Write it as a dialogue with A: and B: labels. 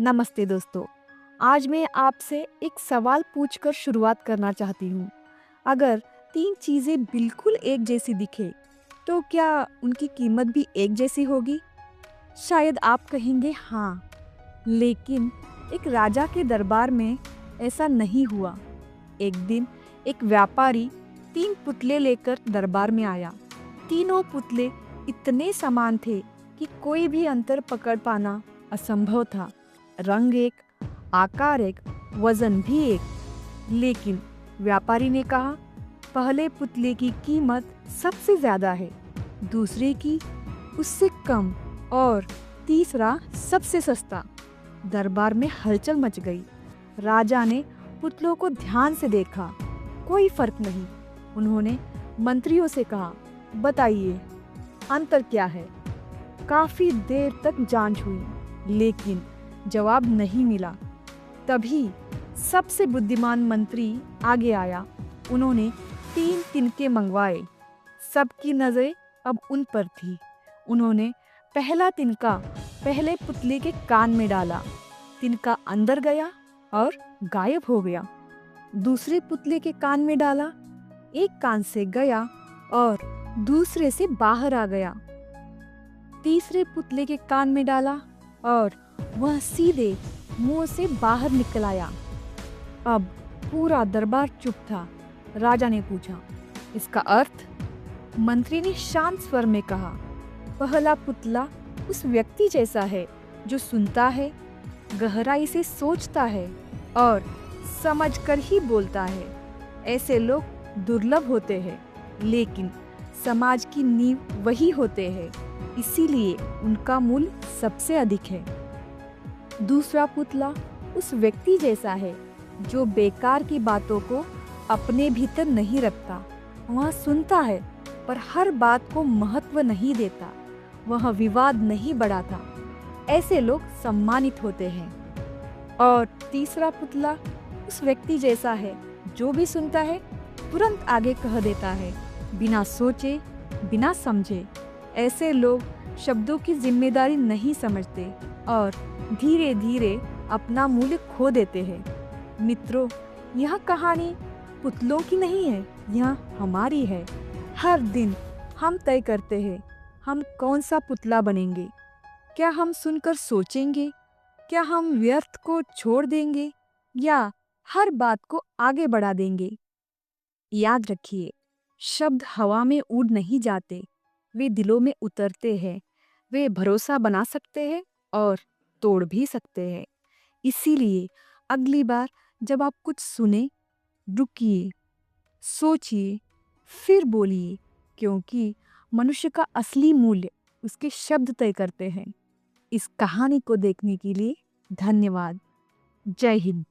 A: नमस्ते दोस्तों। आज मैं आपसे एक सवाल पूछकर शुरुआत करना चाहती हूँ। अगर तीन चीज़ें बिल्कुल एक जैसी दिखे, तो क्या उनकी कीमत भी एक जैसी होगी? शायद आप कहेंगे हाँ, लेकिन एक राजा के दरबार में ऐसा नहीं हुआ। एक दिन एक व्यापारी तीन पुतले लेकर दरबार में आया। तीनों पुतले इतने समान थे कि कोई भी अंतर पकड़ पाना असंभव था। रंग एक, आकार एक, वजन भी एक। लेकिन व्यापारी ने कहा, पहले पुतले की कीमत सबसे ज्यादा है, दूसरे की उससे कम और तीसरा सबसे सस्ता। दरबार में हलचल मच गई। राजा ने पुतलों को ध्यान से देखा, कोई फर्क नहीं। उन्होंने मंत्रियों से कहा, बताइए अंतर क्या है? काफी देर तक जांच हुई, लेकिन जवाब नहीं मिला। तभी सबसे बुद्धिमान मंत्री आगे आया। उन्होंने तीन तिनके मंगवाए। सबकी नजरें अब उन पर थी। उन्होंने पहला तिनका पहले पुतले के कान में डाला। तिनका अंदर गया और गायब हो गया। दूसरे पुतले के कान में डाला, एक कान से गया और दूसरे से बाहर आ गया। तीसरे पुतले के कान में डाला और वह सीधे मुंह से बाहर निकल आया। अब पूरा दरबार चुप था। राजा ने पूछा, इसका अर्थ? मंत्री ने शांत स्वर में कहा, पहला पुतला उस व्यक्ति जैसा है जो सुनता है, गहराई से सोचता है और समझकर ही बोलता है। ऐसे लोग दुर्लभ होते हैं, लेकिन समाज की नींव वही होते हैं, इसीलिए उनका मूल्य सबसे अधिक है। दूसरा पुतला उस व्यक्ति जैसा है जो बेकार की बातों को अपने भीतर नहीं रखता। वह सुनता है पर हर बात को महत्व नहीं देता। वह विवाद नहीं बढ़ाता। ऐसे लोग सम्मानित होते हैं। और तीसरा पुतला उस व्यक्ति जैसा है जो भी सुनता है तुरंत आगे कह देता है, बिना सोचे, बिना समझे। ऐसे लोग शब्दों की जिम्मेदारी नहीं समझते और धीरे धीरे अपना मूल्य खो देते हैं। मित्रों, यह कहानी पुतलों की नहीं है, यह हमारी है। हर दिन हम तय करते हैं हम कौन सा पुतला बनेंगे। क्या हम सुनकर सोचेंगे? क्या हम व्यर्थ को छोड़ देंगे या हर बात को आगे बढ़ा देंगे? याद रखिए, शब्द हवा में उड़ नहीं जाते, वे दिलों में उतरते हैं। वे भरोसा बना सकते हैं और तोड़ भी सकते हैं। इसीलिए अगली बार जब आप कुछ सुने, रुकिए, सोचिए, फिर बोलिए, क्योंकि मनुष्य का असली मूल्य उसके शब्द तय करते हैं। इस कहानी को देखने के लिए धन्यवाद। जय हिंद।